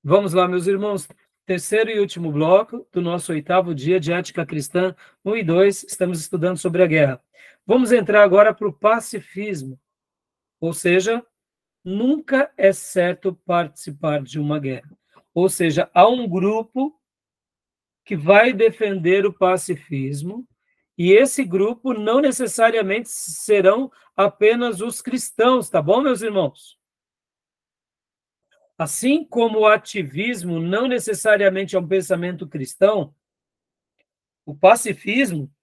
Vamos lá, meus irmãos. Terceiro e último bloco do nosso 8º dia de Ética Cristã 1 e 2. Estamos estudando sobre a guerra. Vamos entrar agora para o pacifismo. Ou seja, nunca é certo participar de uma guerra. Ou seja, há um grupo que vai defender o pacifismo, e esse grupo não necessariamente serão apenas os cristãos, tá bom, meus irmãos? Assim como o ativismo não necessariamente é um pensamento cristão, o pacifismo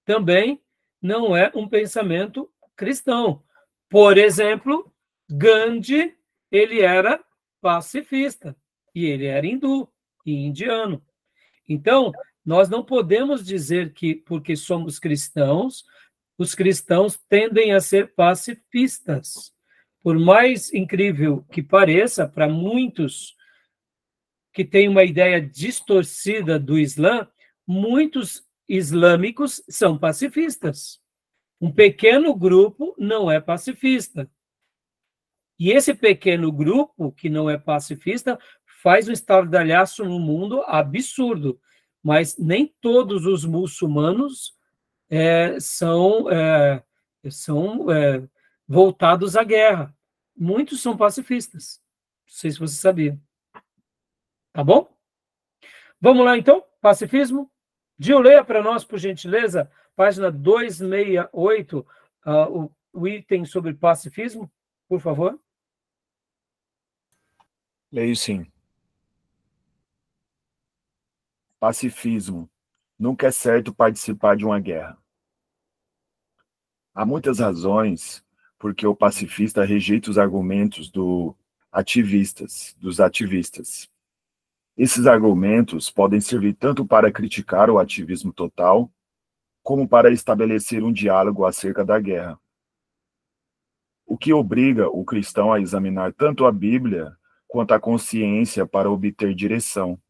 também não é um pensamento cristão. Por exemplo, Gandhi, ele era pacifista, e ele era hindu e indiano. Então, nós não podemos dizer que, porque somos cristãos, os cristãos tendem a ser pacifistas. Por mais incrível que pareça, para muitos que têm uma ideia distorcida do Islã, muitos islâmicos são pacifistas. Um pequeno grupo não é pacifista. E esse pequeno grupo, que não é pacifista, faz um estardalhaço no mundo absurdo. Mas nem todos os muçulmanos são voltados à guerra. Muitos são pacifistas. Não sei se você sabia. Tá bom? Vamos lá, então? Pacifismo? Gil, leia para nós, por gentileza, página 268, o item sobre pacifismo, por favor. Leio sim. Pacifismo. Nunca é certo participar de uma guerra. Há muitas razões porque o pacifista rejeita os argumentos dos ativistas. Esses argumentos podem servir tanto para criticar o ativismo total, como para estabelecer um diálogo acerca da guerra. O que obriga o cristão a examinar tanto a Bíblia quanto a consciência para obter direção.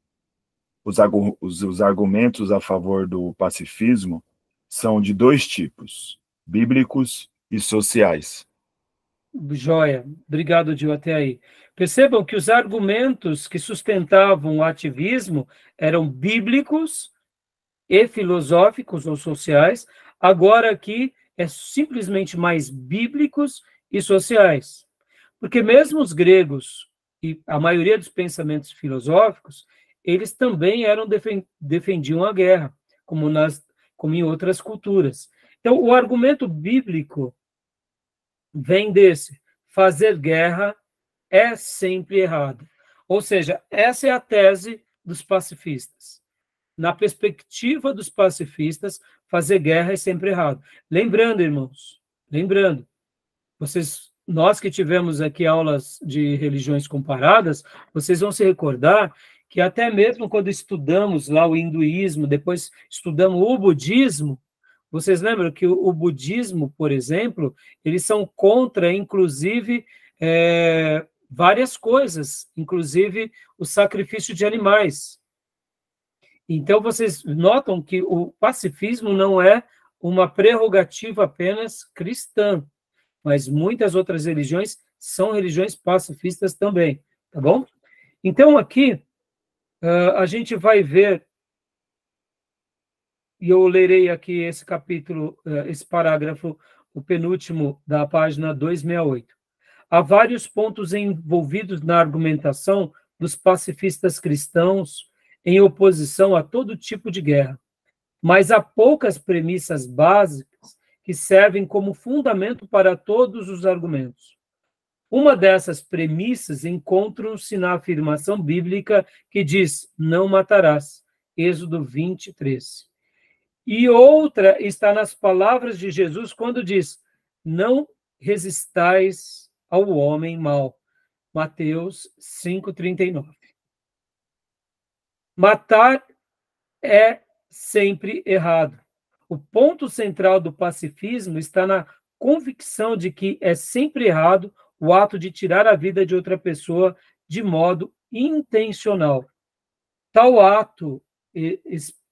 Os argumentos a favor do pacifismo são de dois tipos, bíblicos e sociais. Joia. Obrigado, Gil, até aí. Percebam que os argumentos que sustentavam o ativismo eram bíblicos e filosóficos ou sociais, agora aqui é simplesmente mais bíblicos e sociais. Porque mesmo os gregos e a maioria dos pensamentos filosóficos, eles também defendiam a guerra, como em outras culturas. Então, o argumento bíblico vem desse: fazer guerra é sempre errado. Ou seja, essa é a tese dos pacifistas. Na perspectiva dos pacifistas, fazer guerra é sempre errado. Lembrando, irmãos, nós que tivemos aqui aulas de religiões comparadas, vocês vão se recordar que até mesmo quando estudamos lá o hinduísmo, depois estudamos o budismo, vocês lembram que o budismo, por exemplo, eles são contra, inclusive, várias coisas, inclusive o sacrifício de animais. Então, vocês notam que o pacifismo não é uma prerrogativa apenas cristã, mas muitas outras religiões são religiões pacifistas também, tá bom? Então, aqui, a gente vai ver, e eu lerei aqui esse capítulo, esse parágrafo, o penúltimo da página 268. Há vários pontos envolvidos na argumentação dos pacifistas cristãos em oposição a todo tipo de guerra, mas há poucas premissas básicas que servem como fundamento para todos os argumentos. Uma dessas premissas encontra-se na afirmação bíblica que diz: não matarás, Êxodo 20:13. E outra está nas palavras de Jesus quando diz: não resistais ao homem mau, Mateus 5:39. Matar é sempre errado. O ponto central do pacifismo está na convicção de que é sempre errado o ato de tirar a vida de outra pessoa de modo intencional. Tal ato,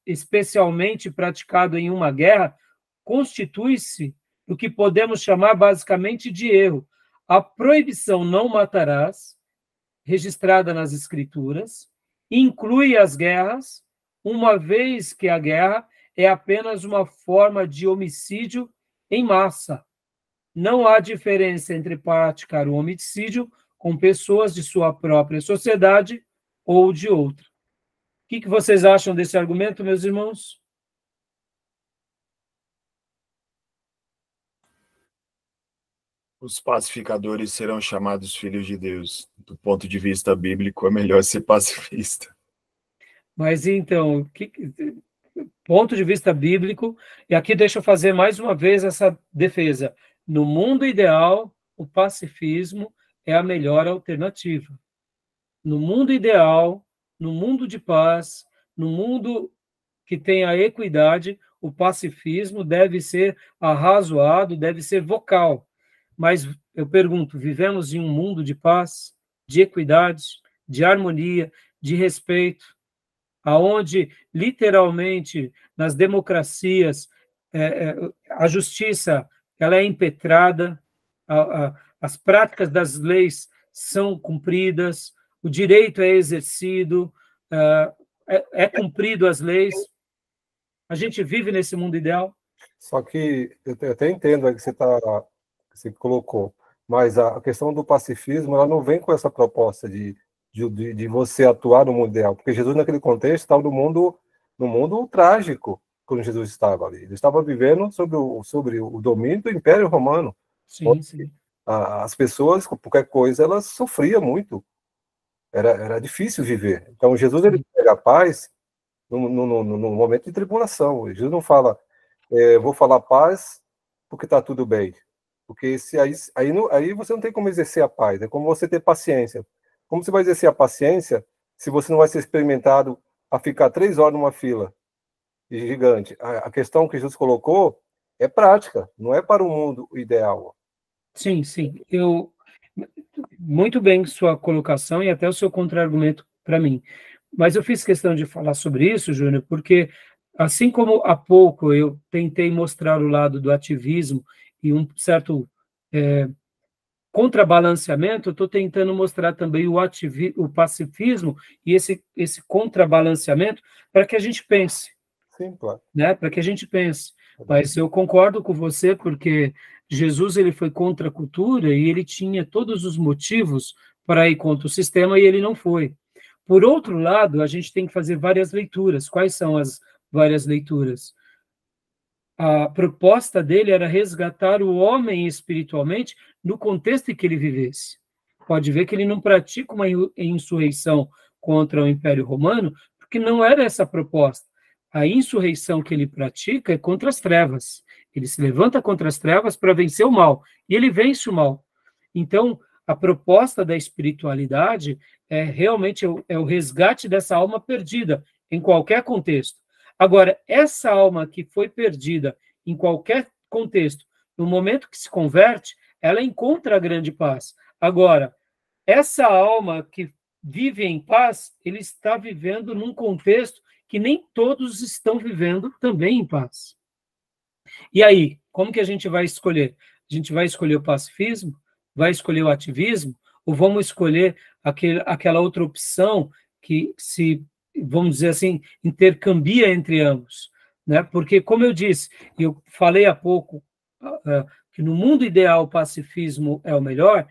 especialmente praticado em uma guerra, constitui-se o que podemos chamar basicamente de erro. A proibição não matarás registrada nas Escrituras, inclui as guerras, uma vez que a guerra é apenas uma forma de homicídio em massa. Não há diferença entre praticar o homicídio com pessoas de sua própria sociedade ou de outra. O que vocês acham desse argumento, meus irmãos? Os pacificadores serão chamados filhos de Deus. Do ponto de vista bíblico, é melhor ser pacifista. Mas então, ponto de vista bíblico, e aqui deixa eu fazer mais uma vez essa defesa. No mundo ideal, o pacifismo é a melhor alternativa. No mundo ideal, no mundo de paz, no mundo que tem a equidade, o pacifismo deve ser arrazoado, deve ser vocal. Mas eu pergunto, vivemos em um mundo de paz, de equidade, de harmonia, de respeito, aonde literalmente nas democracias a justiça ela é impetrada, as práticas das leis são cumpridas, o direito é exercido, é cumprido as leis. A gente vive nesse mundo ideal. Só que eu até entendo aí que você colocou, mas a questão do pacifismo ela não vem com essa proposta de você atuar no mundo ideal, porque Jesus naquele contexto estava no mundo trágico quando Jesus estava ali. Ele estava vivendo sobre o domínio do Império Romano. Sim, sim. As pessoas, por qualquer coisa, elas sofriam muito. Era difícil viver. Então Jesus ele pega a paz no momento de tribulação. Jesus não fala, vou falar paz porque está tudo bem. Porque aí você não tem como exercer a paz, é como você ter paciência. Como você vai exercer a paciência se você não vai ser experimentado a ficar 3 horas numa fila gigante? A questão que Jesus colocou é prática, não é para o mundo ideal. Sim, sim. Muito bem sua colocação e até o seu contra-argumento para mim. Mas eu fiz questão de falar sobre isso, Júnior, porque assim como há pouco eu tentei mostrar o lado do ativismo e um certo contrabalanceamento, eu estou tentando mostrar também o pacifismo e esse contrabalanceamento para que a gente pense. Sim, claro. Né? Para que a gente pense. Mas eu concordo com você, porque Jesus ele foi contra a cultura e ele tinha todos os motivos para ir contra o sistema e ele não foi. Por outro lado, a gente tem que fazer várias leituras. Quais são as várias leituras? A proposta dele era resgatar o homem espiritualmente no contexto em que ele vivesse. Pode ver que ele não pratica uma insurreição contra o Império Romano, porque não era essa a proposta. A insurreição que ele pratica é contra as trevas. Ele se levanta contra as trevas para vencer o mal, e ele vence o mal. Então, a proposta da espiritualidade é realmente o resgate dessa alma perdida, em qualquer contexto. Agora, essa alma que foi perdida em qualquer contexto, no momento que se converte, ela encontra a grande paz. Agora, essa alma que vive em paz, ele está vivendo num contexto que nem todos estão vivendo também em paz. E aí, como que a gente vai escolher? A gente vai escolher o pacifismo? Vai escolher o ativismo? Ou vamos escolher aquela outra opção que se, vamos dizer assim, intercambia entre ambos? Né? Porque, como eu disse, eu falei há pouco que no mundo ideal o pacifismo é o melhor,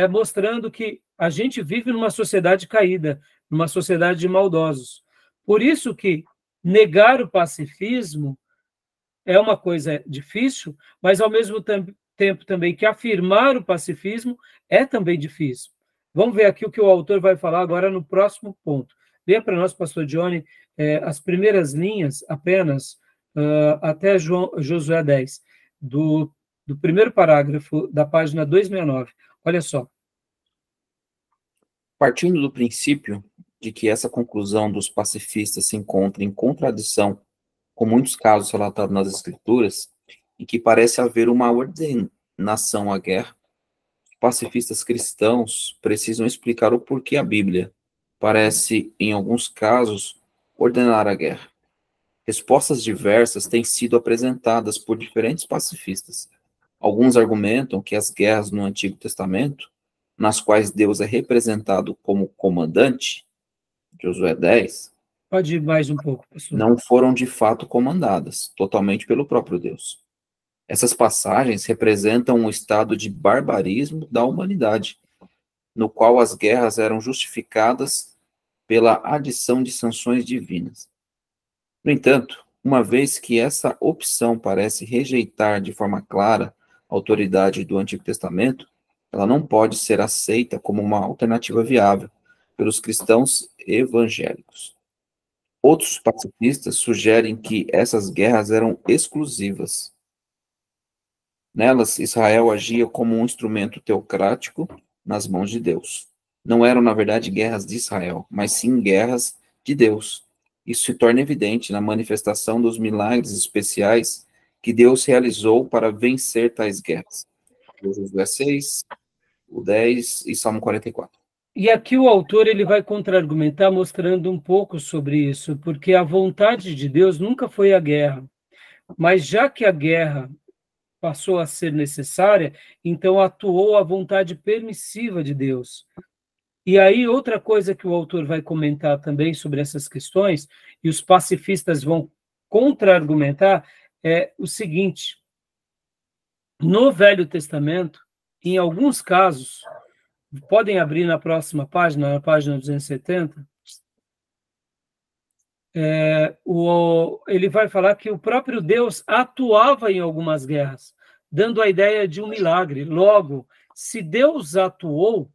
mostrando que a gente vive numa sociedade caída, numa sociedade de maldosos. Por isso que negar o pacifismo é uma coisa difícil, mas ao mesmo tempo também que afirmar o pacifismo é também difícil. Vamos ver aqui o que o autor vai falar agora no próximo ponto. Leia para nós, pastor Johnny, as primeiras linhas apenas, até Josué 10, do primeiro parágrafo da página 269. Olha só. Partindo do princípio de que essa conclusão dos pacifistas se encontra em contradição com muitos casos relatados nas Escrituras, em que parece haver uma ordenação à guerra, pacifistas cristãos precisam explicar o porquê a Bíblia parece, em alguns casos, ordenar a guerra. Respostas diversas têm sido apresentadas por diferentes pacifistas. Alguns argumentam que as guerras no Antigo Testamento nas quais Deus é representado como comandante, Josué 10, Pode ir mais um pouco, pastor. não foram de fato comandadas totalmente pelo próprio Deus. Essas passagens representam um estado de barbarismo da humanidade, no qual as guerras eram justificadas pela adição de sanções divinas. No entanto, uma vez que essa opção parece rejeitar de forma clara a autoridade do Antigo Testamento, ela não pode ser aceita como uma alternativa viável pelos cristãos evangélicos. Outros pacifistas sugerem que essas guerras eram exclusivas. Nelas, Israel agia como um instrumento teocrático nas mãos de Deus. Não eram, na verdade, guerras de Israel, mas sim guerras de Deus. Isso se torna evidente na manifestação dos milagres especiais que Deus realizou para vencer tais guerras. Josué 6, o 10 e Salmo 44. E aqui o autor ele vai contra-argumentar mostrando um pouco sobre isso, porque a vontade de Deus nunca foi a guerra. Mas já que a guerra passou a ser necessária, então atuou a vontade permissiva de Deus. E aí outra coisa que o autor vai comentar também sobre essas questões, e os pacifistas vão contra-argumentar, é o seguinte: no Velho Testamento, em alguns casos, podem abrir na próxima página, na página 270, ele vai falar que o próprio Deus atuava em algumas guerras, dando a ideia de um milagre. Logo, se Deus atuou,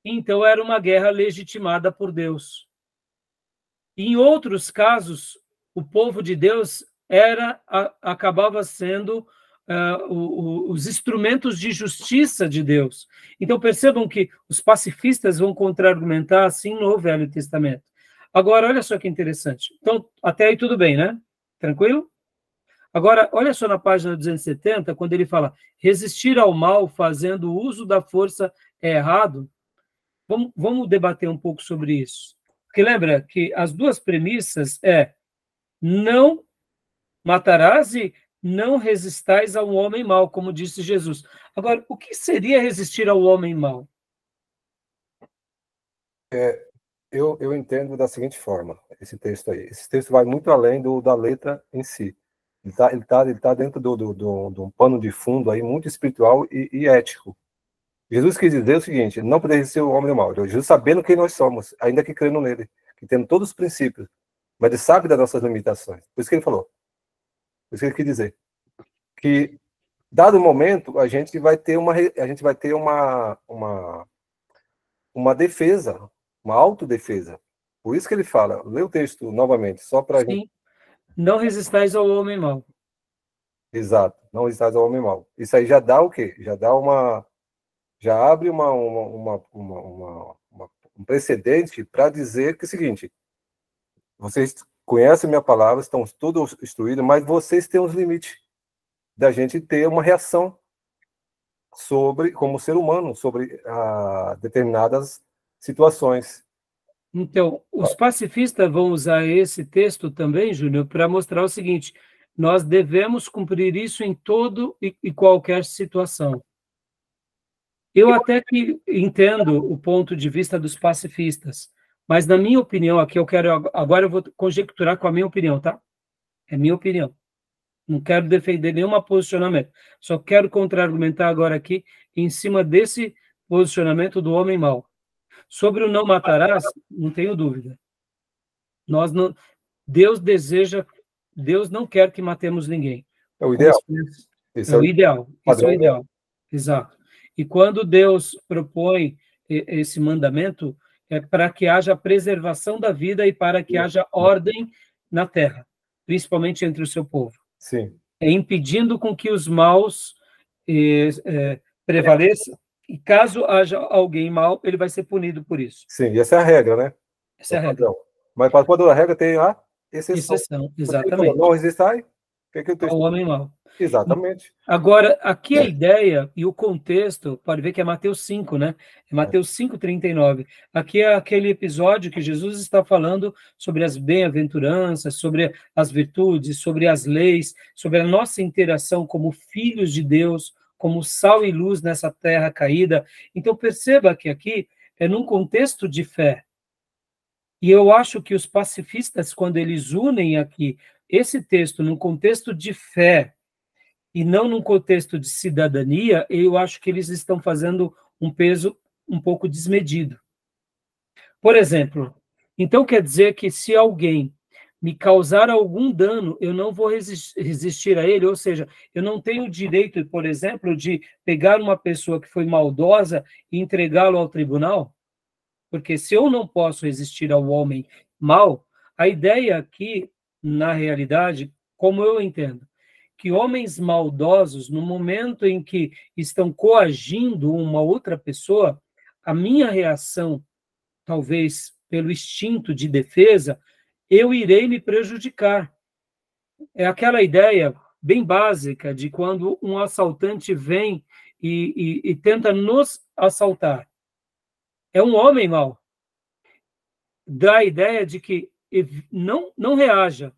então era uma guerra legitimada por Deus. Em outros casos, o povo de Deus acabava sendo os instrumentos de justiça de Deus. Então percebam que os pacifistas vão contra-argumentar assim no Velho Testamento. Agora, olha só que interessante. Então, até aí tudo bem, né? Tranquilo? Agora, olha só na página 270, quando ele fala resistir ao mal fazendo uso da força é errado. Vamos debater um pouco sobre isso. Porque lembra que as duas premissas não matarás e não resistais ao homem mau, como disse Jesus. Agora, o que seria resistir ao homem mau? Eu entendo da seguinte forma, esse texto aí. Esse texto vai muito além da letra em si. Ele tá dentro de um pano de fundo aí muito espiritual e ético. Jesus quis dizer o seguinte: não poderia ser o homem mau. Jesus sabendo quem nós somos, ainda que crendo nele, que temos todos os princípios, mas ele sabe das nossas limitações. Por isso que ele falou. Por isso que ele quis dizer que, dado o momento, a gente vai ter uma defesa, uma autodefesa. Por isso que ele fala, lê o texto novamente, só para a gente... Não resistais ao homem mau. Exato, não resistais ao homem mau. Isso aí já dá o quê? Já abre um precedente para dizer que é o seguinte: vocês conhecem minha palavra, estão todos instruídos, mas vocês têm os limites da gente ter uma reação como ser humano, sobre determinadas situações. Então, os pacifistas vão usar esse texto também, Júnior, para mostrar o seguinte: nós devemos cumprir isso em todo e qualquer situação. Eu até que entendo o ponto de vista dos pacifistas, mas na minha opinião, agora eu vou conjecturar com a minha opinião, tá? É minha opinião. Não quero defender nenhum posicionamento. Só quero contra-argumentar agora aqui em cima desse posicionamento do homem mau. Sobre o não matarás, não tenho dúvida. Deus não quer que matemos ninguém. É o ideal. Esse é o ideal. Esse é o ideal. Exato. E quando Deus propõe esse mandamento, é para que haja preservação da vida e para que haja ordem na terra, principalmente entre o seu povo. Sim. É impedindo com que os maus prevaleçam, e caso haja alguém mau, ele vai ser punido por isso. Sim, e essa é a regra, né? Essa é a regra. Mas para toda a regra tem a exceção. Exatamente. Não resistai, ao homem mau. Exatamente. Agora, aqui a ideia e o contexto, pode ver que é Mateus 5, né? É Mateus 5:39. Aqui é aquele episódio que Jesus está falando sobre as bem-aventuranças, sobre as virtudes, sobre as leis, sobre a nossa interação como filhos de Deus como sal e luz nessa terra caída. Então, perceba que aqui é num contexto de fé. E eu acho que os pacifistas, quando eles unem aqui esse texto num contexto de fé e não num contexto de cidadania, eu acho que eles estão fazendo um peso um pouco desmedido. Por exemplo, então quer dizer que se alguém me causar algum dano, eu não vou resistir a ele, ou seja, eu não tenho o direito, por exemplo, de pegar uma pessoa que foi maldosa e entregá-lo ao tribunal? Porque se eu não posso resistir ao homem mau, a ideia aqui, na realidade, como eu entendo, que homens maldosos, no momento em que estão coagindo uma outra pessoa, a minha reação, talvez pelo instinto de defesa, eu irei me prejudicar. É aquela ideia bem básica de quando um assaltante vem e tenta nos assaltar. É um homem mau. Dá a ideia de que não reaja,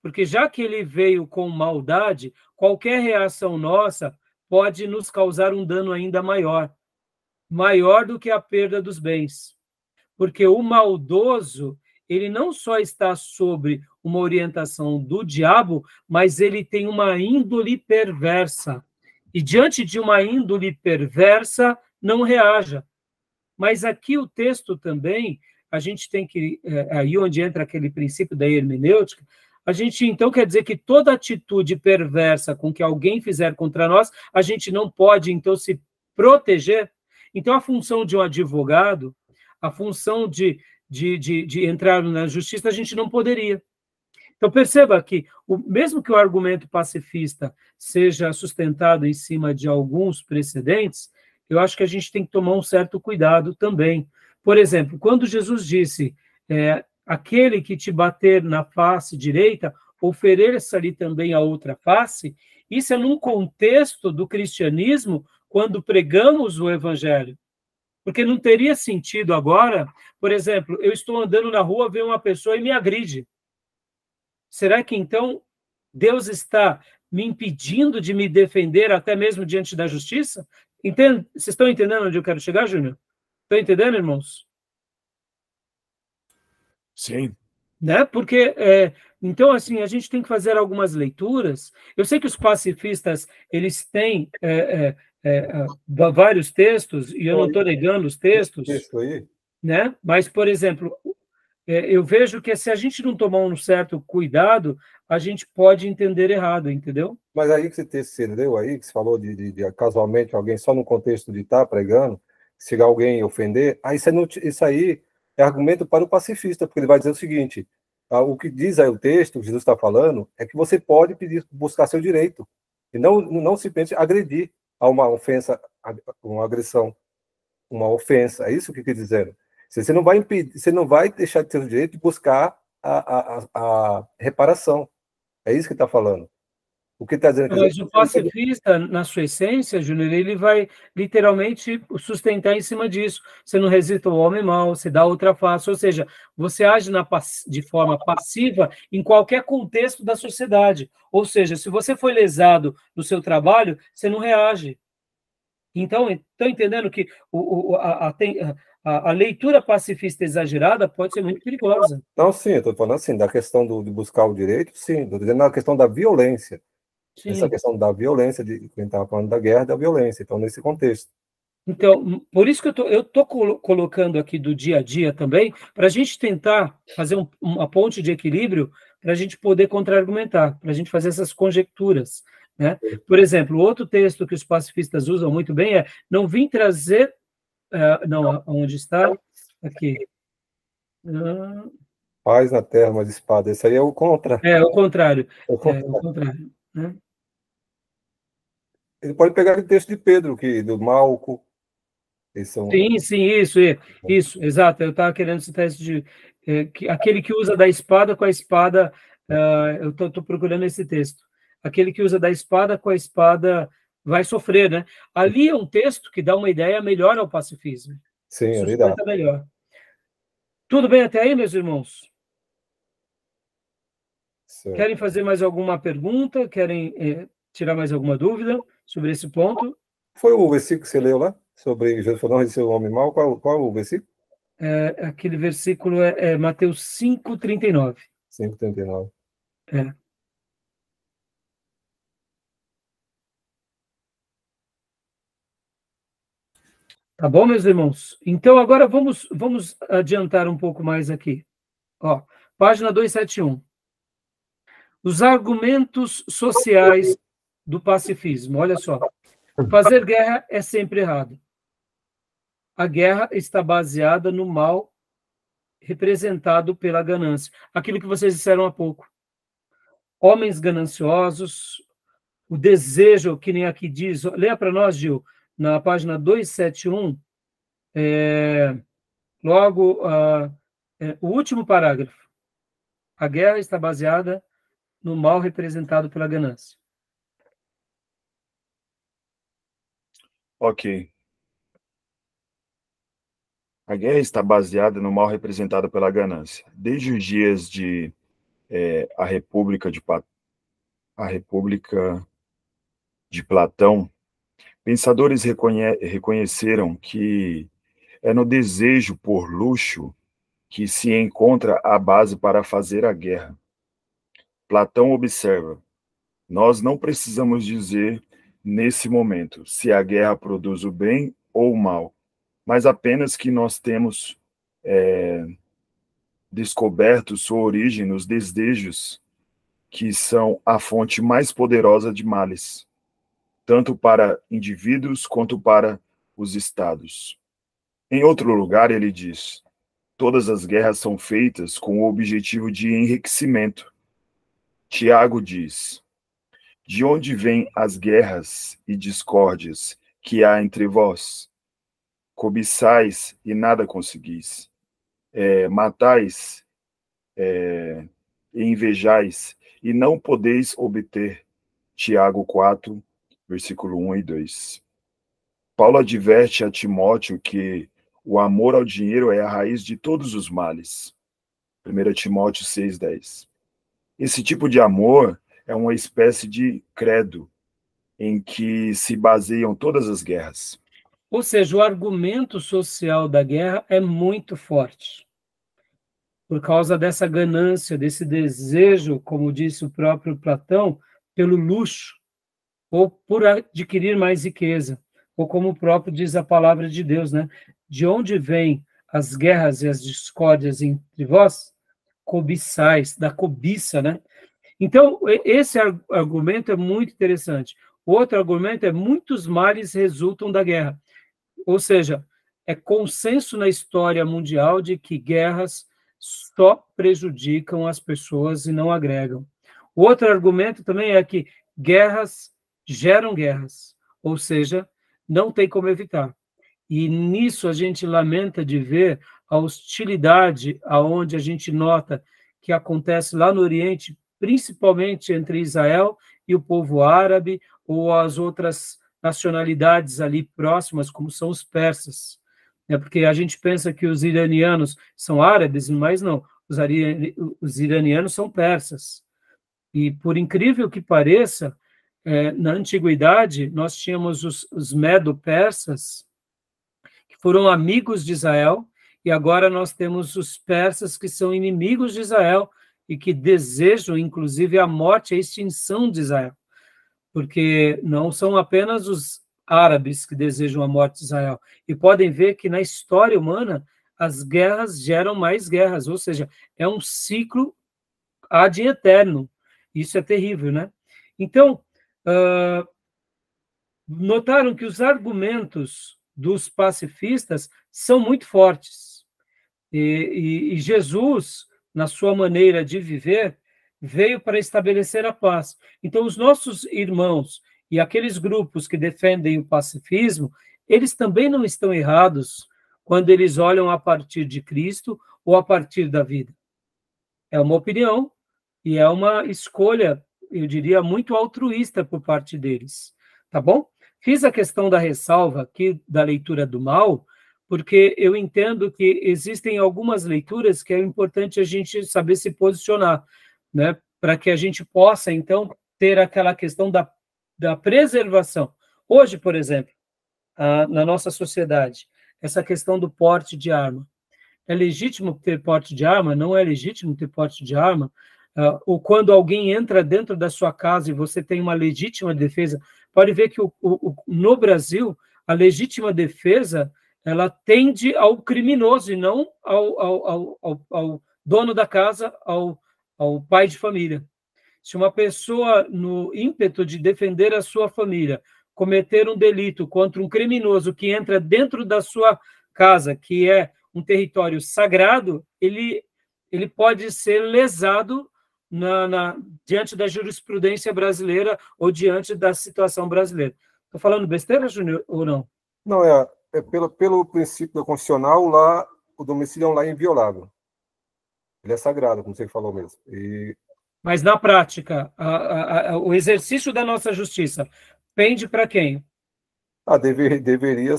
porque já que ele veio com maldade, qualquer reação nossa pode nos causar um dano ainda maior, maior do que a perda dos bens. Porque o maldoso, ele não só está sobre uma orientação do diabo, mas ele tem uma índole perversa. E diante de uma índole perversa, não reaja. Mas aqui o texto também, a gente tem que, aí onde entra aquele princípio da hermenêutica, a gente então quer dizer que toda atitude perversa com que alguém fizer contra nós, a gente não pode então se proteger. Então a função de um advogado, a função de entrar na justiça, a gente não poderia. Então perceba que, mesmo que o argumento pacifista seja sustentado em cima de alguns precedentes, eu acho que a gente tem que tomar um certo cuidado também. Por exemplo, quando Jesus disse, aquele que te bater na face direita, ofereça-lhe também a outra face, isso é num contexto do cristianismo, quando pregamos o evangelho. Porque não teria sentido agora, por exemplo, eu estou andando na rua, vejo uma pessoa e me agride. Será que então Deus está me impedindo de me defender até mesmo diante da justiça? Entende? Vocês estão entendendo onde eu quero chegar, Júnior? Estão entendendo, irmãos? Sim. Né? Porque, então, assim, a gente tem que fazer algumas leituras. Eu sei que os pacifistas, eles têm vários textos, e eu não estou negando os textos, né? Mas, por exemplo, eu vejo que se a gente não tomar um certo cuidado, a gente pode entender errado, entendeu? Mas aí que você leu aí, que você falou de casualmente alguém só no contexto de estar pregando, se alguém ofender, aí isso aí é argumento para o pacifista, porque ele vai dizer o seguinte, o que diz aí o texto, que Jesus está falando, é que você pode pedir, buscar seu direito, e não simplesmente agredir a uma ofensa, uma agressão, uma ofensa, é isso que quer dizer. Você não vai impedir, você não vai deixar de ter o direito de buscar a reparação. É isso que está falando. O que está dizendo? Mas o pacifista, na sua essência, Júnior, ele vai literalmente sustentar em cima disso. Você não resiste ao homem mau, você dá outra face, ou seja, você age de forma passiva em qualquer contexto da sociedade. Ou seja, se você foi lesado no seu trabalho, você não reage. Então, estão entendendo que a leitura pacifista exagerada pode ser muito perigosa. Não, sim, eu estou falando assim, da questão de buscar o direito, sim, estou dizendo na questão da violência. Sim. Essa questão da violência, de quem estava falando da guerra, da violência, então, nesse contexto. Então, por isso que eu estou colocando aqui do dia a dia também, para a gente tentar fazer uma ponte de equilíbrio, para a gente poder contra-argumentar, para a gente fazer essas conjecturas. Né? Por exemplo, outro texto que os pacifistas usam muito bem é: não vim trazer. Não, onde está? Aqui. Paz na terra, mas espada. Esse aí é o contra. É o contrário. É o contrário. Né? Ele pode pegar o texto de Pedro, do Malco. Sim, isso, exato. Eu estava querendo citar isso aquele que usa da espada com a espada. Eu estou procurando esse texto. Aquele que usa da espada com a espada vai sofrer, né? Ali é um texto que dá uma ideia melhor ao pacifismo. Sim, é verdade. Melhor. Tudo bem até aí, meus irmãos? Certo. Querem fazer mais alguma pergunta? Querem tirar mais alguma dúvida sobre esse ponto? Foi o versículo que você leu lá? Sobre Jesus não resistiu ao homem mau? Qual o versículo? Aquele versículo é Mateus 5:39. 5:39. É. Tá bom, meus irmãos? Então, agora vamos adiantar um pouco mais aqui. Ó, página 271. Os argumentos sociais do pacifismo. Olha só. Fazer guerra é sempre errado. A guerra está baseada no mal representado pela ganância. Aquilo que vocês disseram há pouco. Homens gananciosos, o desejo, que nem aqui diz, leia para nós, Gil, na página 271, logo, o último parágrafo. A guerra está baseada no mal representado pela ganância. Ok. A guerra está baseada no mal representado pela ganância. Desde os dias de a República de Platão, pensadores reconheceram que é no desejo por luxo que se encontra a base para fazer a guerra. Platão observa: nós não precisamos dizer, nesse momento, se a guerra produz o bem ou o mal, mas apenas que nós temos descoberto sua origem nos desejos que são a fonte mais poderosa de males, tanto para indivíduos quanto para os estados. Em outro lugar, ele diz: todas as guerras são feitas com o objetivo de enriquecimento. Tiago diz: de onde vêm as guerras e discórdias que há entre vós? Cobiçais e nada conseguis. Matais e invejais e não podeis obter. Tiago 4, versículo 1 e 2. Paulo adverte a Timóteo que o amor ao dinheiro é a raiz de todos os males. 1 Timóteo 6:10. Esse tipo de amor é uma espécie de credo em que se baseiam todas as guerras. Ou seja, o argumento social da guerra é muito forte. Por causa dessa ganância, desse desejo, como disse o próprio Platão, pelo luxo, ou por adquirir mais riqueza, ou como o próprio diz a palavra de Deus, né? De onde vêm as guerras e as discórdias entre vós? Cobiçais, da cobiça, né? Então, esse argumento é muito interessante. O outro argumento é: muitos males resultam da guerra. Ou seja, é consenso na história mundial de que guerras só prejudicam as pessoas e não agregam. O outro argumento também é que guerras geram guerras, ou seja, não tem como evitar. E nisso a gente lamenta de ver a hostilidade aonde a gente nota que acontece lá no Oriente, principalmente entre Israel e o povo árabe, ou as outras nacionalidades ali próximas, como são os persas. Porque a gente pensa que os iranianos são árabes, mas não, os iranianos são persas. E, por incrível que pareça, na antiguidade, nós tínhamos os medo-persas, que foram amigos de Israel, e agora nós temos os persas, que são inimigos de Israel, e que desejam, inclusive, a morte e a extinção de Israel. Porque não são apenas os árabes que desejam a morte de Israel. E podem ver que na história humana, as guerras geram mais guerras, ou seja, é um ciclo ad eterno. Isso é terrível, né? Então, notaram que os argumentos dos pacifistas são muito fortes. E Jesus, na sua maneira de viver, veio para estabelecer a paz. Então, os nossos irmãos e aqueles grupos que defendem o pacifismo, eles também não estão errados quando eles olham a partir de Cristo ou a partir da vida. É uma opinião e é uma escolha, eu diria, muito altruísta por parte deles. Tá bom? Fiz a questão da ressalva aqui da leitura do mal, porque eu entendo que existem algumas leituras que é importante a gente saber se posicionar, né? Para que a gente possa, então, ter aquela questão da preservação. Hoje, por exemplo, na nossa sociedade, essa questão do porte de arma. É legítimo ter porte de arma? Não é legítimo ter porte de arma? Ou quando alguém entra dentro da sua casa e você tem uma legítima defesa, pode ver que no Brasil, a legítima defesa, ela tende ao criminoso e não ao dono da casa, ao pai de família. Se uma pessoa, no ímpeto de defender a sua família, cometer um delito contra um criminoso que entra dentro da sua casa, que é um território sagrado, ele pode ser lesado diante da jurisprudência brasileira ou diante da situação brasileira. Estou falando besteira, Júnior, ou não? Não, pelo princípio constitucional, lá, o domicílio é um lar inviolável. Ele é sagrado, como você falou mesmo. Mas, na prática, o exercício da nossa justiça pende para quem? Deveria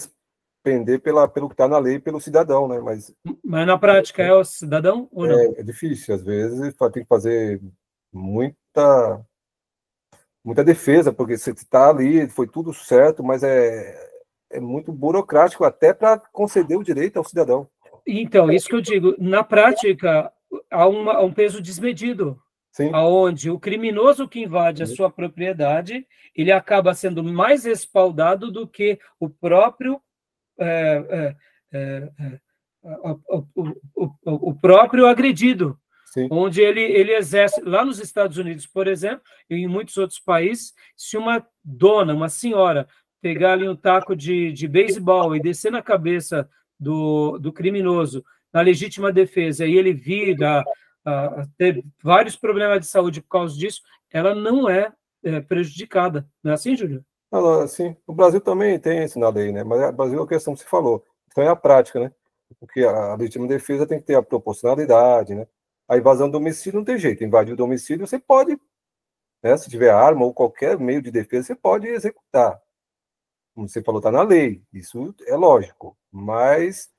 pender pelo que está na lei, pelo cidadão, né? Mas na prática é o cidadão ou não? É difícil, às vezes tem que fazer muita defesa, porque você está ali, foi tudo certo, mas é muito burocrático até para conceder o direito ao cidadão. Então, isso que eu digo, na prática, há um peso desmedido. Sim. Onde o criminoso que invade a sua propriedade, ele acaba sendo mais respaldado do que o próprio o próprio agredido. Sim. Onde ele exerce, lá nos Estados Unidos, por exemplo, e em muitos outros países, se uma senhora, pegar ali um taco de beisebol e descer na cabeça do criminoso, na legítima defesa, e ele vir a ter vários problemas de saúde por causa disso, ela não é prejudicada. Não é assim, Júlio? Não, assim, o Brasil também tem isso na lei, né? Mas o Brasil é a questão que você falou. Então é a prática, né? Porque a legítima defesa tem que ter a proporcionalidade, né? A invasão do domicílio não tem jeito. Invadir o domicílio, você pode, né? Se tiver arma ou qualquer meio de defesa, você pode executar. Como você falou, está na lei. Isso é lógico. Mas,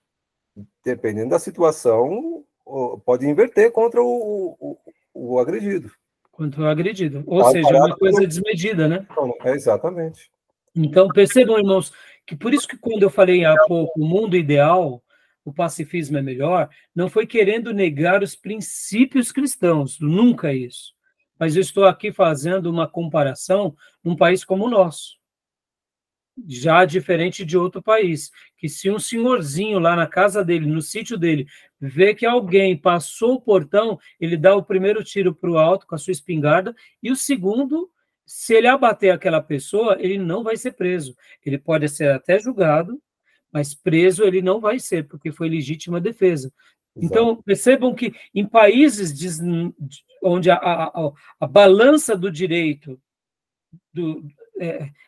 dependendo da situação, pode inverter contra o agredido. Contra o agredido. Ou seja, é uma coisa desmedida, né? Exatamente. Então, percebam, irmãos, que por isso que quando eu falei há pouco o mundo ideal, o pacifismo é melhor, não foi querendo negar os princípios cristãos, nunca isso. Mas eu estou aqui fazendo uma comparação num país como o nosso, já diferente de outro país, que se um senhorzinho lá na casa dele, no sítio dele, vê que alguém passou o portão, ele dá o primeiro tiro para o alto com a sua espingarda, e o segundo, se ele abater aquela pessoa, ele não vai ser preso. Ele pode ser até julgado, mas preso ele não vai ser, porque foi legítima defesa. Exato. Então, percebam que em países onde a balança do direito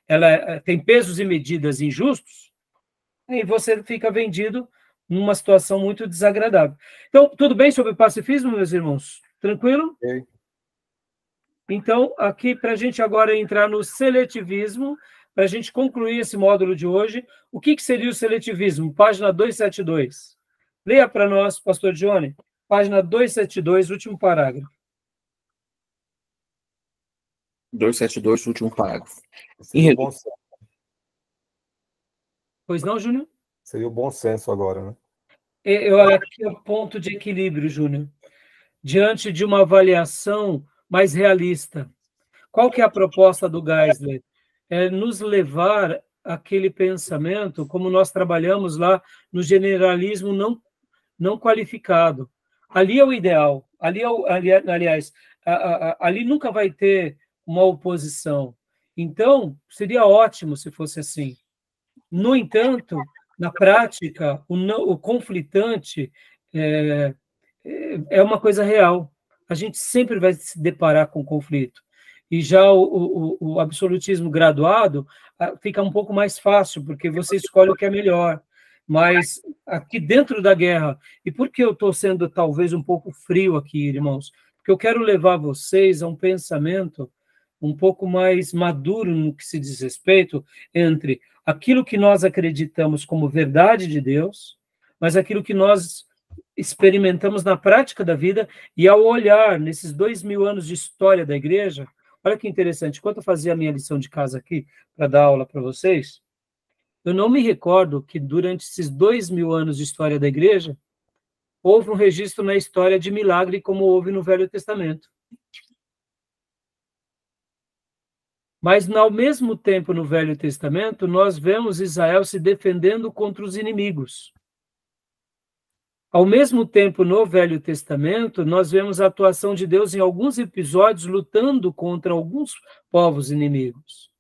ela tem pesos e medidas injustos, aí você fica vendido numa situação muito desagradável. Então, tudo bem sobre o pacifismo, meus irmãos? Tranquilo? Okay. Então, aqui, para a gente agora entrar no seletivismo, para a gente concluir esse módulo de hoje, o que seria o seletivismo? Página 272. Leia para nós, pastor Johnny, página 272, último parágrafo. 272, último parágrafo. Pois não, Júnior? Seria o bom senso agora, né? Aqui é o ponto de equilíbrio, Júnior. Diante de uma avaliação mais realista. Qual que é a proposta do Geisler? É nos levar àquele pensamento, como nós trabalhamos lá no generalismo não qualificado. Ali é o ideal. Aliás, ali nunca vai ter uma oposição. Então, seria ótimo se fosse assim. No entanto, na prática, o conflitante é uma coisa real. A gente sempre vai se deparar com conflito. E já o absolutismo graduado fica um pouco mais fácil, porque você escolhe o que é melhor. Mas aqui dentro da guerra, e por que eu estou sendo talvez um pouco frio aqui, irmãos? Porque eu quero levar vocês a um pensamento um pouco mais maduro no que se diz respeito entre aquilo que nós acreditamos como verdade de Deus, mas aquilo que nós experimentamos na prática da vida, e ao olhar nesses 2000 anos de história da igreja, olha que interessante, enquanto eu fazia a minha lição de casa aqui, para dar aula para vocês, eu não me recordo que durante esses 2000 anos de história da igreja, houve um registro na história de milagre como houve no Velho Testamento. Mas, ao mesmo tempo, no Velho Testamento, nós vemos Israel se defendendo contra os inimigos. Ao mesmo tempo, no Velho Testamento, nós vemos a atuação de Deus em alguns episódios lutando contra alguns povos inimigos.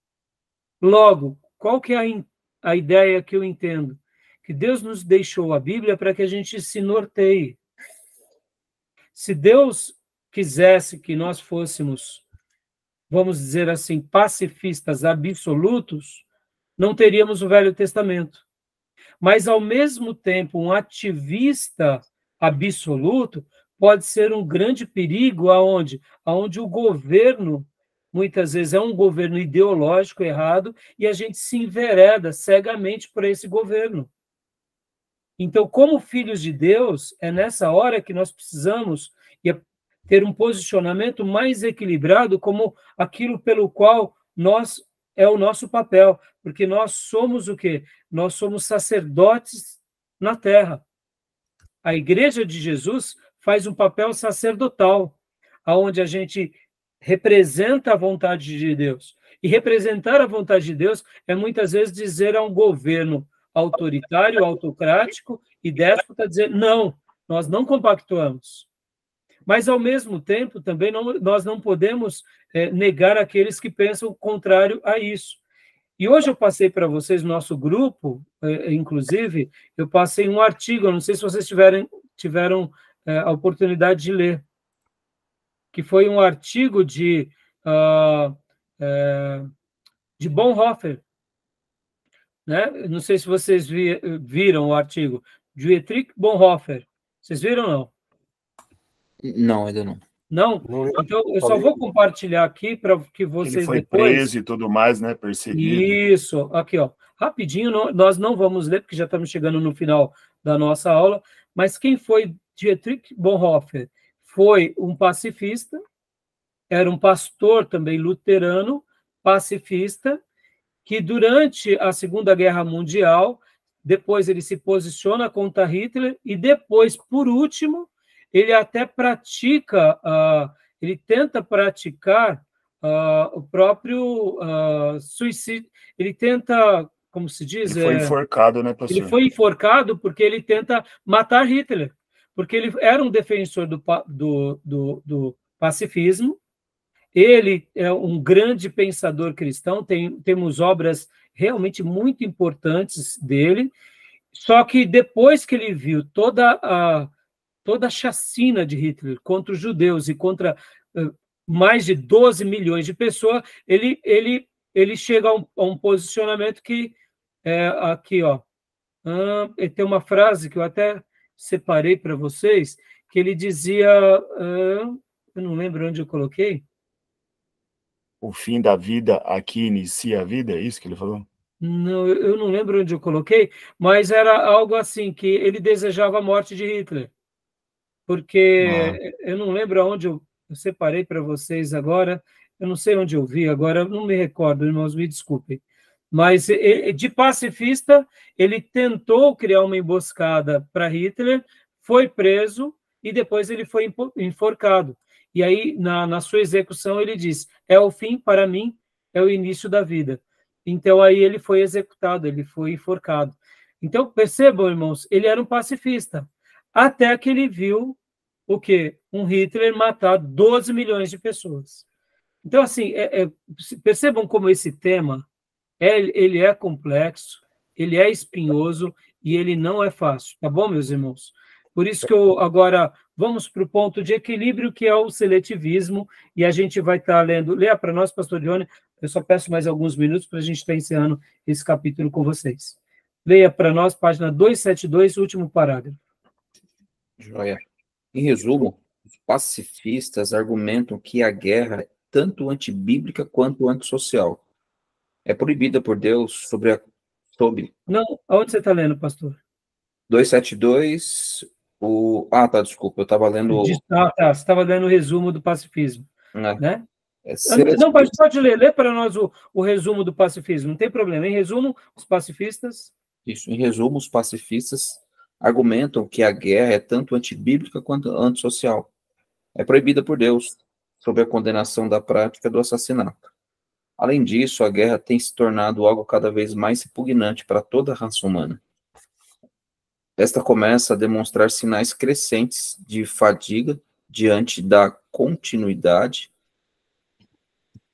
Logo, qual que é a ideia que eu entendo? Que Deus nos deixou a Bíblia para que a gente se norteie. Se Deus quisesse que nós fôssemos, vamos dizer assim, pacifistas absolutos, não teríamos o Velho Testamento. Mas, ao mesmo tempo, um ativista absoluto pode ser um grande perigo aonde o governo, muitas vezes, é um governo ideológico errado e a gente se envereda cegamente por esse governo. Então, como filhos de Deus, é nessa hora que nós precisamos ter um posicionamento mais equilibrado como aquilo pelo qual é o nosso papel, porque nós somos o quê? Nós somos sacerdotes na terra. A Igreja de Jesus faz um papel sacerdotal, onde a gente representa a vontade de Deus. E representar a vontade de Deus é muitas vezes dizer a um governo autoritário, autocrático e déspota, dizer, não, nós não compactuamos. Mas, ao mesmo tempo, também nós não podemos negar aqueles que pensam o contrário a isso. E hoje eu passei para vocês, no nosso grupo, inclusive, eu passei um artigo, não sei se vocês tiveram a oportunidade de ler, que foi um artigo de Bonhoeffer, né? Não sei se vocês viram o artigo, Dietrich Bonhoeffer. Vocês viram ou não? Não, ainda não. Não? Então, eu só vou compartilhar aqui para que vocês Ele foi depois... preso e tudo mais, né? Perseguido. Isso. Aqui, ó. Rapidinho, nós não vamos ler, porque já estamos chegando no final da nossa aula, mas quem foi Dietrich Bonhoeffer? Foi um pacifista, era um pastor também luterano, pacifista, que durante a Segunda Guerra Mundial, depois ele se posiciona contra Hitler e depois, por último, ele até pratica, ele tenta praticar o próprio suicídio. Ele tenta, como se diz? Ele foi enforcado, né, pastor? Ele foi enforcado porque ele tenta matar Hitler, porque ele era um defensor do pacifismo. Ele é um grande pensador cristão, temos obras realmente muito importantes dele, só que depois que ele viu toda a chacina de Hitler contra os judeus e contra mais de 12 milhões de pessoas, ele chega a um posicionamento que aqui, ó, tem uma frase que eu até separei para vocês, que ele dizia, eu não lembro onde eu coloquei. O fim da vida aqui inicia a vida, é isso que ele falou? Não, eu não lembro onde eu coloquei, mas era algo assim, que ele desejava a morte de Hitler. Porque eu não lembro aonde eu separei para vocês agora, eu não sei onde eu vi agora, eu não me recordo, irmãos, me desculpem. Mas, de pacifista, ele tentou criar uma emboscada para Hitler, foi preso e depois ele foi enforcado. E aí, na sua execução, ele diz, é o fim, para mim, é o início da vida. Então, aí ele foi executado, ele foi enforcado. Então, percebam, irmãos, ele era um pacifista. Até que ele viu o quê? Um Hitler matar 12 milhões de pessoas. Então, assim, percebam como esse tema, ele é complexo, ele é espinhoso e ele não é fácil, tá bom, meus irmãos? Por isso que agora vamos para o ponto de equilíbrio, que é o seletivismo, e a gente vai estar lendo. Leia para nós, pastor Johnny, eu só peço mais alguns minutos para a gente estar encerrando esse capítulo com vocês. Leia para nós, página 272, último parágrafo. Joia. Em resumo, os pacifistas argumentam que a guerra é tanto antibíblica quanto antissocial. É proibida por Deus sobre... Não, aonde você está lendo, pastor? 272, desculpa, eu estava lendo... Você estava lendo o resumo do pacifismo, né? Não, pode ler para nós o resumo do pacifismo, não tem problema. Em resumo, os pacifistas... Isso, em resumo, os pacifistas argumentam que a guerra é tanto antibíblica quanto antissocial. É proibida por Deus, sob a condenação da prática do assassinato. Além disso, a guerra tem se tornado algo cada vez mais repugnante para toda a raça humana. Esta começa a demonstrar sinais crescentes de fadiga diante da continuidade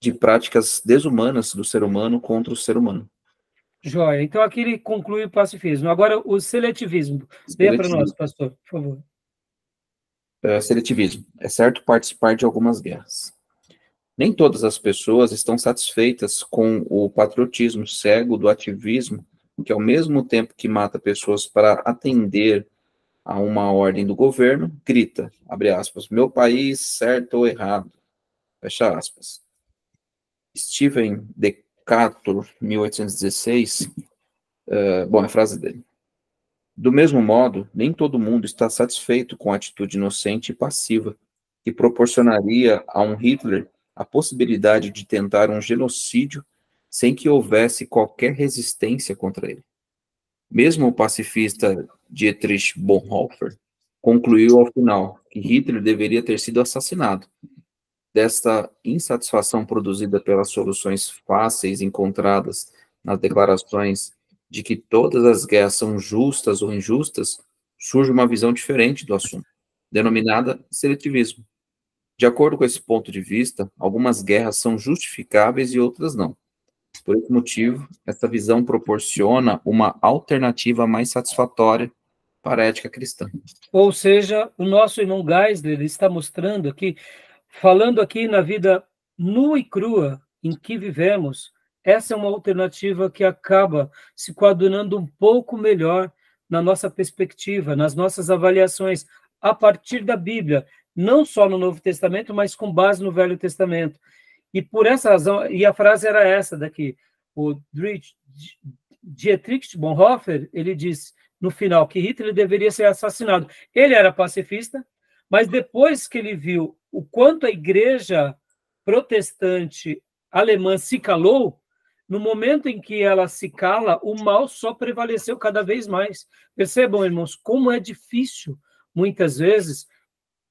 de práticas desumanas do ser humano contra o ser humano. Joia. Então, aqui ele conclui o pacifismo. Agora, o seletivismo. Leia para nós, pastor, por favor. Seletivismo. É certo participar de algumas guerras. Nem todas as pessoas estão satisfeitas com o patriotismo cego do ativismo, que ao mesmo tempo que mata pessoas para atender a uma ordem do governo, grita, abre aspas, meu país, certo ou errado, fecha aspas. Stephen Decatur, 1816, é a frase dele. Do mesmo modo, nem todo mundo está satisfeito com a atitude inocente e passiva, que proporcionaria a um Hitler a possibilidade de tentar um genocídio sem que houvesse qualquer resistência contra ele. Mesmo o pacifista Dietrich Bonhoeffer concluiu ao final que Hitler deveria ter sido assassinado. Desta insatisfação produzida pelas soluções fáceis encontradas nas declarações de que todas as guerras são justas ou injustas, surge uma visão diferente do assunto, denominada seletivismo. De acordo com esse ponto de vista, algumas guerras são justificáveis e outras não. Por esse motivo, essa visão proporciona uma alternativa mais satisfatória para a ética cristã. Ou seja, o nosso irmão Geisler está mostrando aqui, falando aqui na vida nua e crua em que vivemos, essa é uma alternativa que acaba se coadunando um pouco melhor na nossa perspectiva, nas nossas avaliações, a partir da Bíblia, não só no Novo Testamento, mas com base no Velho Testamento. E por essa razão, e a frase era essa daqui, o Dietrich Bonhoeffer, ele disse no final que Hitler deveria ser assassinado. Ele era pacifista, mas depois que ele viu o quanto a igreja protestante alemã se calou, no momento em que ela se cala, o mal só prevaleceu cada vez mais. Percebam, irmãos, como é difícil, muitas vezes,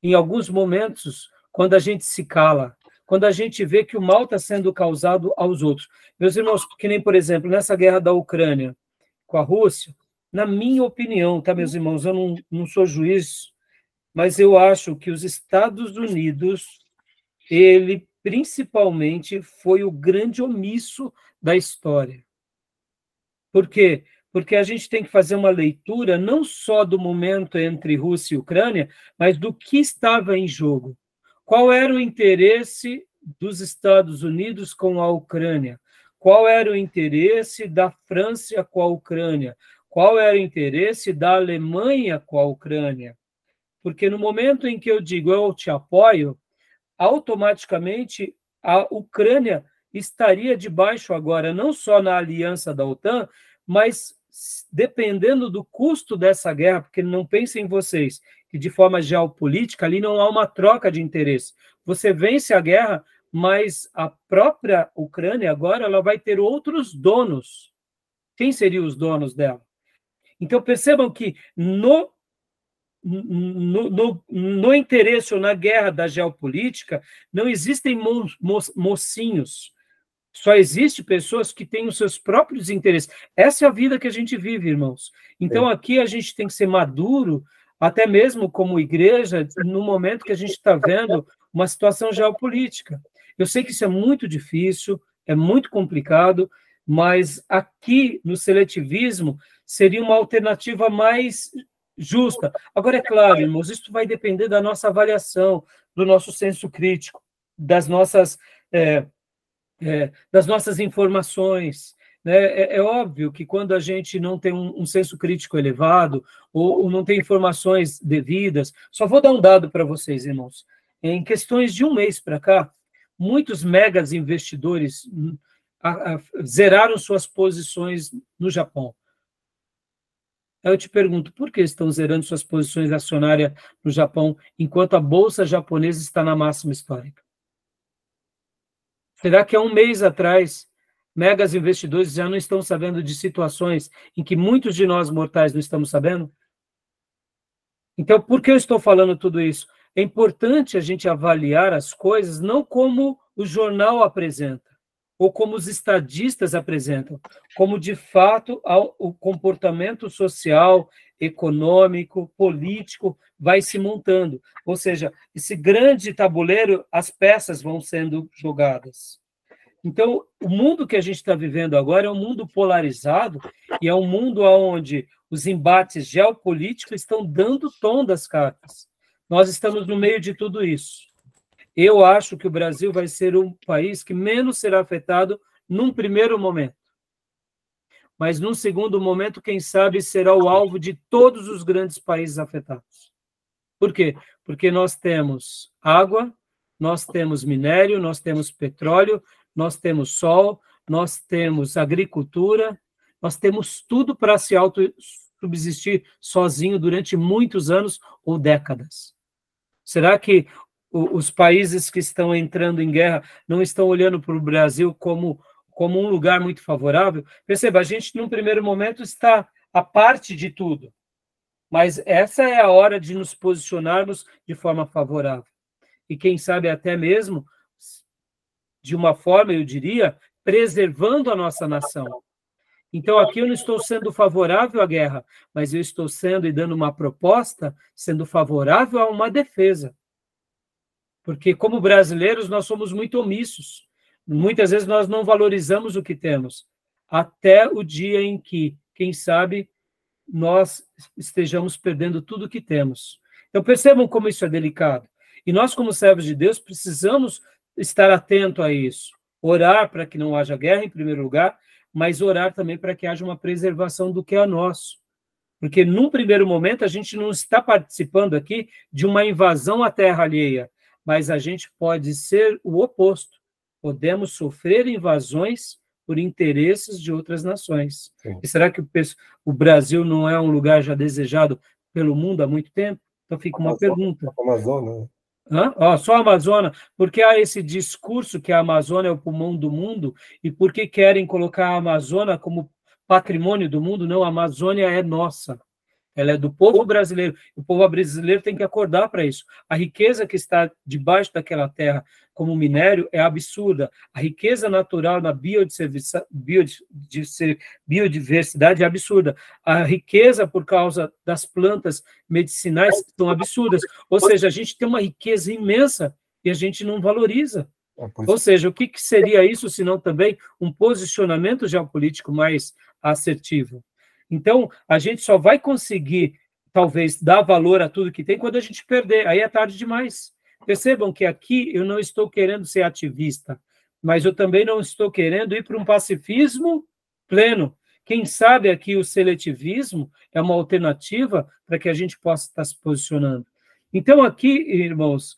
em alguns momentos, quando a gente se cala, quando a gente vê que o mal está sendo causado aos outros. Meus irmãos, que nem, por exemplo, nessa guerra da Ucrânia com a Rússia, na minha opinião, tá, meus irmãos, eu não sou juiz, mas eu acho que os Estados Unidos, ele principalmente foi o grande omisso da história. Por quê? Porque a gente tem que fazer uma leitura não só do momento entre Rússia e Ucrânia, mas do que estava em jogo. Qual era o interesse dos Estados Unidos com a Ucrânia? Qual era o interesse da França com a Ucrânia? Qual era o interesse da Alemanha com a Ucrânia? Porque no momento em que eu digo eu te apoio, automaticamente a Ucrânia estaria debaixo agora, não só na aliança da OTAN, mas dependendo do custo dessa guerra, porque não pensem vocês que de forma geopolítica ali não há uma troca de interesse. Você vence a guerra, mas a própria Ucrânia agora ela vai ter outros donos. Quem seriam os donos dela? Então percebam que no interesse ou na guerra da geopolítica não existem mocinhos. Só existem pessoas que têm os seus próprios interesses. Essa é a vida que a gente vive, irmãos. Então, aqui a gente tem que ser maduro, até mesmo como igreja, no momento que a gente está vendo uma situação geopolítica. Eu sei que isso é muito difícil, é muito complicado, mas aqui, no seletivismo, seria uma alternativa mais justa. Agora, é claro, irmãos, isso vai depender da nossa avaliação, do nosso senso crítico, das nossas informações. Né? É óbvio que quando a gente não tem um senso crítico elevado ou não tem informações devidas, só vou dar um dado para vocês, irmãos. Em questões de um mês para cá, muitos megas investidores zeraram suas posições no Japão. Eu te pergunto, por que estão zerando suas posições acionárias no Japão enquanto a bolsa japonesa está na máxima histórica? Será que há um mês atrás, megas investidores já não estão sabendo de situações em que muitos de nós mortais não estamos sabendo? Então, por que eu estou falando tudo isso? É importante a gente avaliar as coisas não como o jornal apresenta, ou como os estadistas apresentam, como, de fato, o comportamento social, econômico, político vai se montando. Ou seja, esse grande tabuleiro, as peças vão sendo jogadas. Então, o mundo que a gente está vivendo agora é um mundo polarizado e é um mundo onde os embates geopolíticos estão dando tom das cartas. Nós estamos no meio de tudo isso. Eu acho que o Brasil vai ser um país que menos será afetado num primeiro momento. Mas num segundo momento, quem sabe, será o alvo de todos os grandes países afetados. Por quê? Porque nós temos água, nós temos minério, nós temos petróleo, nós temos sol, nós temos agricultura, nós temos tudo para se autossubsistir sozinho durante muitos anos ou décadas. Será que os países que estão entrando em guerra não estão olhando para o Brasil como um lugar muito favorável? Perceba, a gente, num primeiro momento, está à parte de tudo, mas essa é a hora de nos posicionarmos de forma favorável. E quem sabe até mesmo, de uma forma, eu diria, preservando a nossa nação. Então, aqui eu não estou sendo favorável à guerra, mas eu estou sendo e dando uma proposta, sendo favorável a uma defesa. Porque, como brasileiros, nós somos muito omissos. Muitas vezes nós não valorizamos o que temos, até o dia em que, quem sabe, nós estejamos perdendo tudo o que temos. Então, percebam como isso é delicado. E nós, como servos de Deus, precisamos estar atento a isso. Orar para que não haja guerra, em primeiro lugar, mas orar também para que haja uma preservação do que é nosso. Porque, num primeiro momento, a gente não está participando aqui de uma invasão à terra alheia, mas a gente pode ser o oposto. Podemos sofrer invasões por interesses de outras nações. Sim. E será que o Brasil não é um lugar já desejado pelo mundo há muito tempo? Então fica uma pergunta. Amazônia. Só a Amazônia. Por que há esse discurso que a Amazônia é o pulmão do mundo e por que querem colocar a Amazônia como patrimônio do mundo? Não, a Amazônia é nossa. Ela é do povo brasileiro. O povo brasileiro tem que acordar para isso. A riqueza que está debaixo daquela terra como minério é absurda. A riqueza natural na biodiversidade é absurda. A riqueza por causa das plantas medicinais são absurdas. Ou seja, a gente tem uma riqueza imensa e a gente não valoriza. Ou seja, o que seria isso, senão também um posicionamento geopolítico mais assertivo? Então, a gente só vai conseguir, talvez, dar valor a tudo que tem quando a gente perder. Aí é tarde demais. Percebam que aqui eu não estou querendo ser ativista, mas eu também não estou querendo ir para um pacifismo pleno. Quem sabe aqui o seletivismo é uma alternativa para que a gente possa estar se posicionando. Então, aqui, irmãos,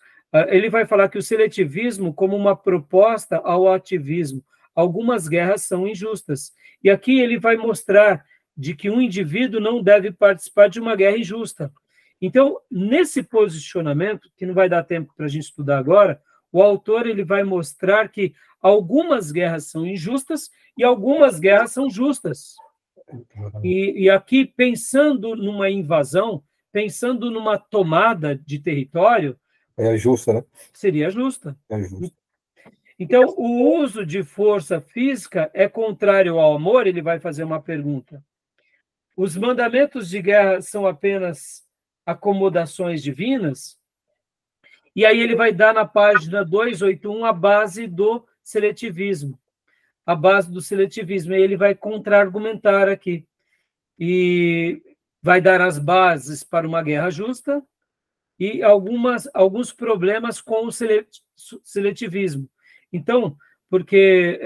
ele vai falar que o seletivismo como uma proposta ao ativismo. Algumas guerras são injustas. E aqui ele vai mostrar de que um indivíduo não deve participar de uma guerra injusta. Então, nesse posicionamento, que não vai dar tempo para a gente estudar agora, o autor ele vai mostrar que algumas guerras são injustas e algumas guerras são justas. E aqui, pensando numa invasão, pensando numa tomada de território... É justa, né? Seria justa. É justa. Então, o uso de força física é contrário ao amor? Ele vai fazer uma pergunta. Os mandamentos de guerra são apenas acomodações divinas? E aí ele vai dar na página 281 a base do seletivismo. A base do seletivismo. E ele vai contra-argumentar aqui. E vai dar as bases para uma guerra justa e alguns problemas com o seletivismo. Então, porque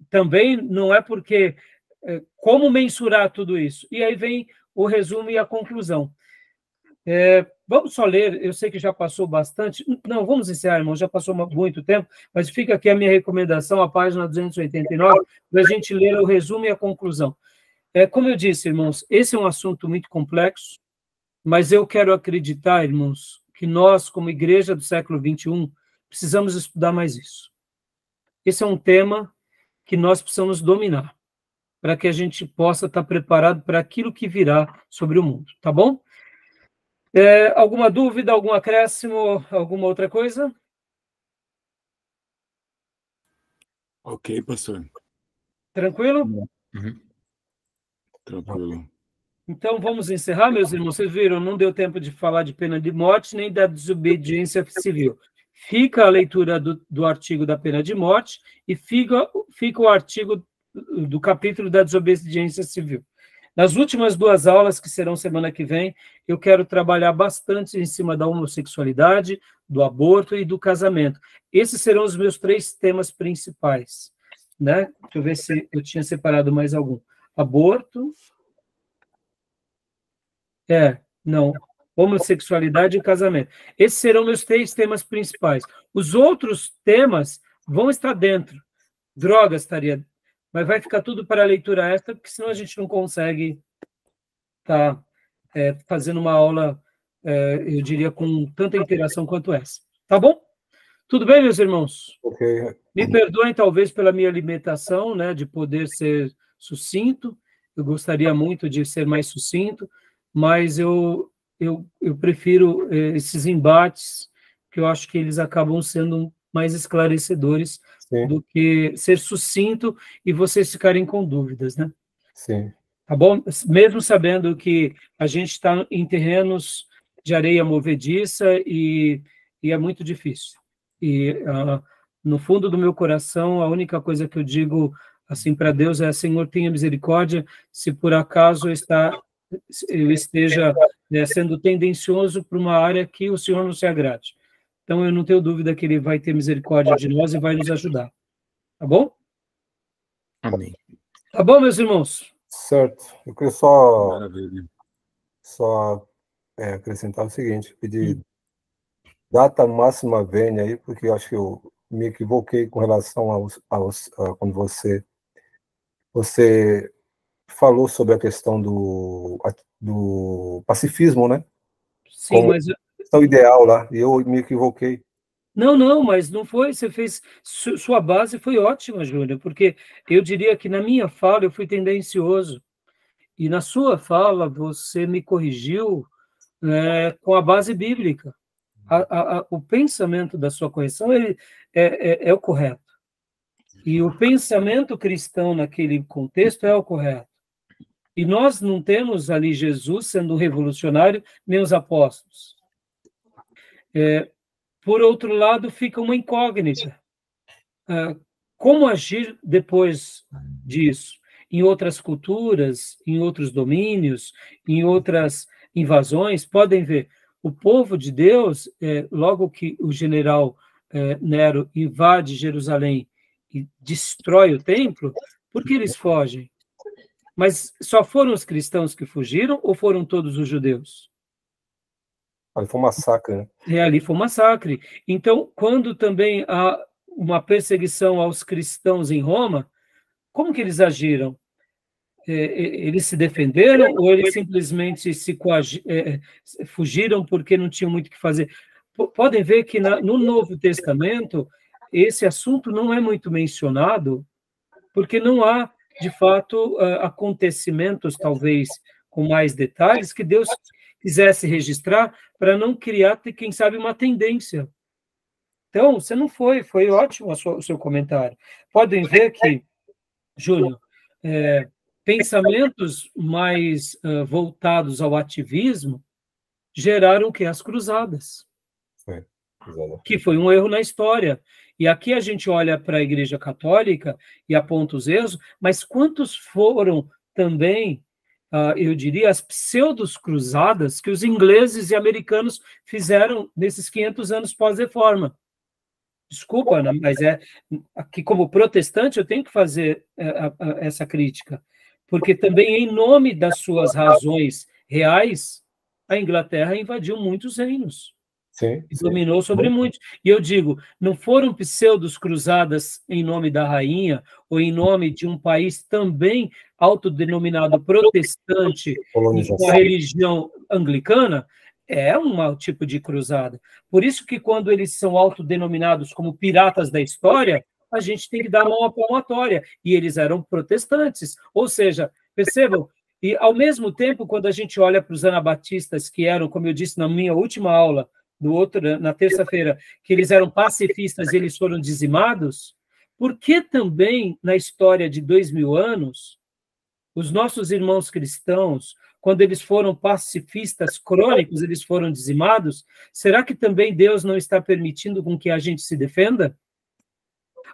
também não é porque... como mensurar tudo isso? E aí vem o resumo e a conclusão. Vamos só ler, eu sei que já passou bastante. Não, vamos encerrar, irmão, já passou muito tempo, mas fica aqui a minha recomendação, a página 289, para a gente ler o resumo e a conclusão. Como eu disse, irmãos, esse é um assunto muito complexo, mas eu quero acreditar, irmãos, que nós, como igreja do século XXI, precisamos estudar mais isso. esse é um tema que nós precisamos dominar, para que a gente possa estar preparado para aquilo que virá sobre o mundo, tá bom? Alguma dúvida, algum acréscimo, alguma outra coisa? Ok, pastor. Tranquilo? Uhum. Tranquilo. Então, vamos encerrar, meus irmãos. Vocês viram, não deu tempo de falar de pena de morte nem da desobediência civil. Fica a leitura do artigo da pena de morte e fica o artigo do capítulo da desobediência civil. Nas últimas 2 aulas, que serão semana que vem, eu quero trabalhar bastante em cima da homossexualidade, do aborto e do casamento. Esses serão os meus 3 temas principais, né? Deixa eu ver se eu tinha separado mais algum. Aborto... não. Homossexualidade e casamento. Esses serão meus 3 temas principais. Os outros temas vão estar dentro. Drogas estaria... Mas vai ficar tudo para a leitura extra, porque senão a gente não consegue estar fazendo uma aula, eu diria, com tanta interação quanto essa. Tá bom? Tudo bem, meus irmãos? Ok. Me perdoem, talvez, pela minha limitação, né, de poder ser sucinto. Eu gostaria muito de ser mais sucinto, mas eu prefiro esses embates, que eu acho que eles acabam sendo mais esclarecedores Sim. do que ser sucinto e vocês ficarem com dúvidas, né? Sim. Tá bom? Mesmo sabendo que a gente está em terrenos de areia movediça e é muito difícil. E no fundo do meu coração, a única coisa que eu digo assim para Deus é: Senhor, tenha misericórdia, se por acaso eu esteja sendo tendencioso para uma área que o Senhor não se agrade. Então, eu não tenho dúvida que Ele vai ter misericórdia de nós e vai nos ajudar. Tá bom? Amém. Tá bom, meus irmãos? Certo. Eu queria Maravilha. só acrescentar o seguinte, pedir data máxima vênia aí, porque eu acho que eu me equivoquei com relação quando você falou sobre a questão do pacifismo, né? Sim, como mas... questão ideal lá, e eu me equivoquei. Não, mas não foi, você fez... Sua base foi ótima, Júlia, porque eu diria que na minha fala eu fui tendencioso, e na sua fala você me corrigiu com a base bíblica. O pensamento da sua correção é o correto. E o pensamento cristão naquele contexto é o correto. E nós não temos ali Jesus sendo revolucionário, nem os apóstolos. Por outro lado, fica uma incógnita. Como agir depois disso? Em outras culturas, em outros domínios, em outras invasões, podem ver, o povo de Deus, logo que o general Nero invade Jerusalém e destrói o templo, por que eles fogem? Mas só foram os cristãos que fugiram ou foram todos os judeus? Ali foi um massacre, né? Ali foi um massacre. Então, quando também há uma perseguição aos cristãos em Roma, como que eles agiram? Eles se defenderam ou eles simplesmente fugiram porque não tinham muito o que fazer? Podem ver que no Novo Testamento esse assunto não é muito mencionado, porque não há, de fato, acontecimentos, talvez, com mais detalhes, que Deus quisesse registrar para não criar, quem sabe, uma tendência. Então, você não foi ótimo o seu comentário. Podem ver que, Júnior, pensamentos mais voltados ao ativismo geraram o que? As cruzadas. Que foi um erro na história. E aqui a gente olha para a Igreja Católica e aponta os erros, mas quantos foram também, eu diria, as pseudos-cruzadas que os ingleses e americanos fizeram nesses 500 anos pós-reforma? Desculpa, né, mas aqui como protestante eu tenho que fazer essa crítica, porque também em nome das suas razões reais, a Inglaterra invadiu muitos reinos. Sim, e dominou sobre muitos. E eu digo, não foram pseudos cruzadas em nome da rainha ou em nome de um país também autodenominado protestante com a religião anglicana? É um tipo de cruzada. Por isso que quando eles são autodenominados como piratas da história, a gente tem que dar a mão à palmatória. E eles eram protestantes. Ou seja, percebam, e ao mesmo tempo, quando a gente olha para os anabatistas, que eram, como eu disse na minha última aula, na terça-feira, que eles eram pacifistas e eles foram dizimados, por que também, na história de 2000 anos, os nossos irmãos cristãos, quando eles foram pacifistas crônicos, eles foram dizimados? Será que também Deus não está permitindo com que a gente se defenda?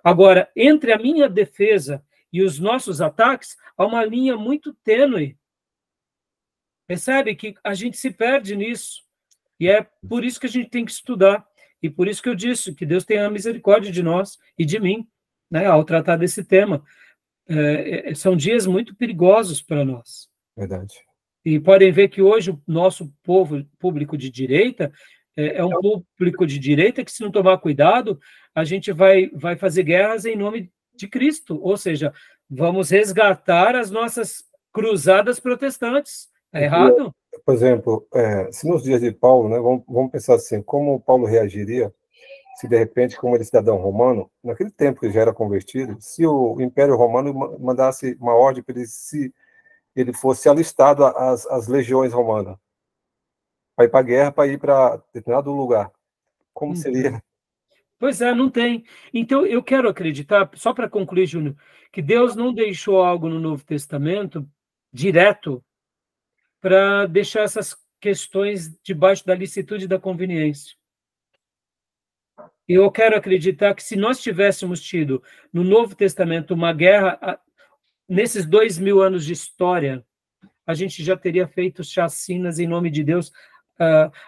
Agora, entre a minha defesa e os nossos ataques, há uma linha muito tênue. Percebe que a gente se perde nisso. E é por isso que a gente tem que estudar. E por isso que eu disse que Deus tenha misericórdia de nós e de mim, né, ao tratar desse tema. São dias muito perigosos para nós. Verdade. E podem ver que hoje o nosso público de direita é um público de direita que, se não tomar cuidado, a gente vai fazer guerras em nome de Cristo. Ou seja, vamos resgatar as nossas cruzadas protestantes. É errado? Por exemplo, se nos dias de Paulo, né, vamos pensar assim, como Paulo reagiria se, de repente, como ele é cidadão romano, naquele tempo que ele já era convertido, se o Império Romano mandasse uma ordem para ele, se ele fosse alistado às legiões romanas, para ir para a guerra, para ir para determinado lugar, como seria? Pois é, não tem. Então, eu quero acreditar, só para concluir, Júnior, que Deus não deixou algo no Novo Testamento direto para deixar essas questões debaixo da licitude e da conveniência. Eu quero acreditar que, se nós tivéssemos tido no Novo Testamento uma guerra, nesses 2000 anos de história, a gente já teria feito chacinas em nome de Deus,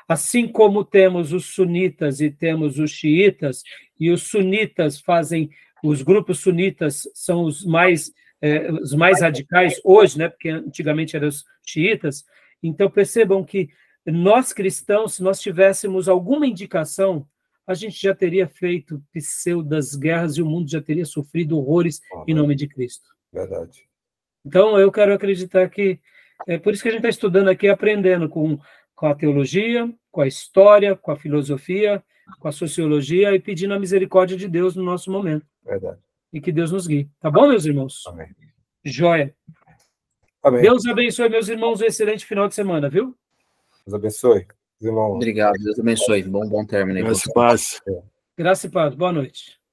assim como temos os sunitas e temos os xiitas, e os sunitas os grupos sunitas são os mais radicais hoje, né, porque antigamente eram os xiitas. Então, percebam que nós cristãos, se nós tivéssemos alguma indicação, a gente já teria feito pseudas guerras e o mundo já teria sofrido horrores em nome de Cristo. Verdade. Então, eu quero acreditar que é por isso que a gente está estudando aqui, aprendendo com a teologia, com a história, com a filosofia, com a sociologia, e pedindo a misericórdia de Deus no nosso momento. Verdade. E que Deus nos guie. Tá bom, meus irmãos? Amém. Joia. Amém. Deus abençoe, meus irmãos, um excelente final de semana, viu? Deus abençoe. Irmão. Obrigado, Deus abençoe. Bom término aí. Graças e paz. Graça e paz. Boa noite.